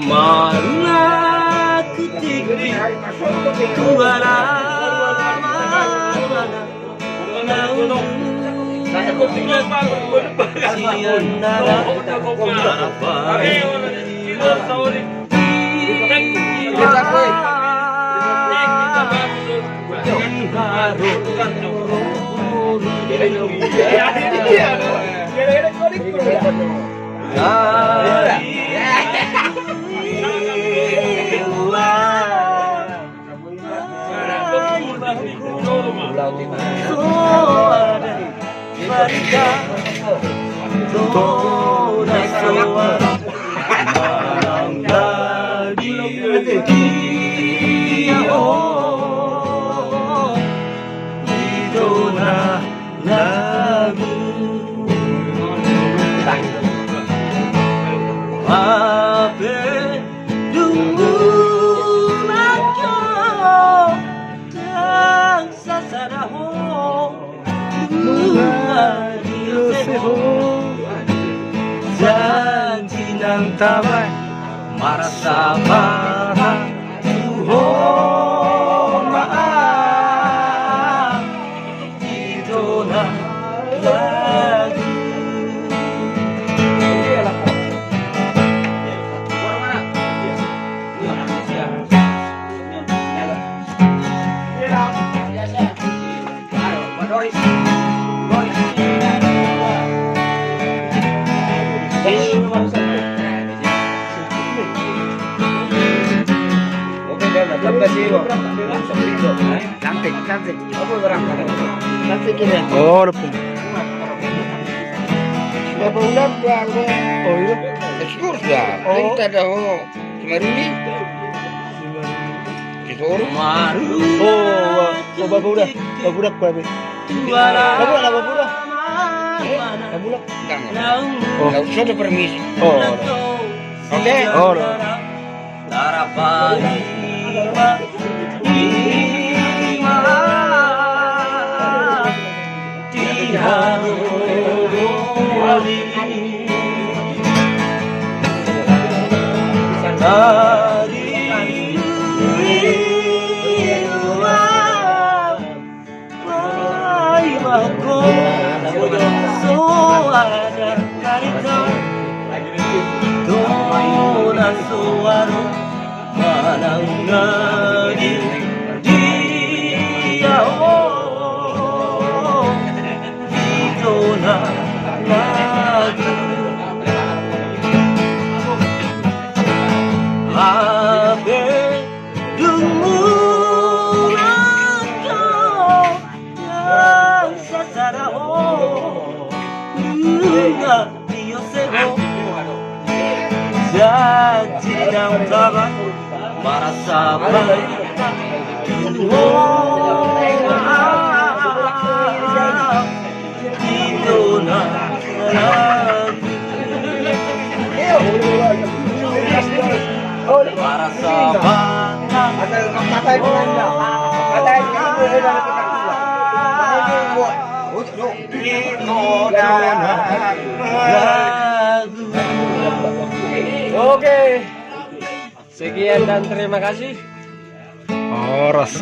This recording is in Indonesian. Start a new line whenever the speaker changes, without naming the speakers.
Mana ketika suara janji nang tabay marasa mahal tuhon maaf ito na lagi.
Oh, udah pun.
Berapa bulan bang?
Oh iya.
Syukur sudah. Kita ada kemarin ini. Syukur.
Oh, bapak udah berapa? Bapak udah.
Oh. Nggak usah ada permisi.
Oh.
Oke.
Oh. Janji yang tabah merasa baik itu merasa
Oke, sekian dan terima kasih.
Oras.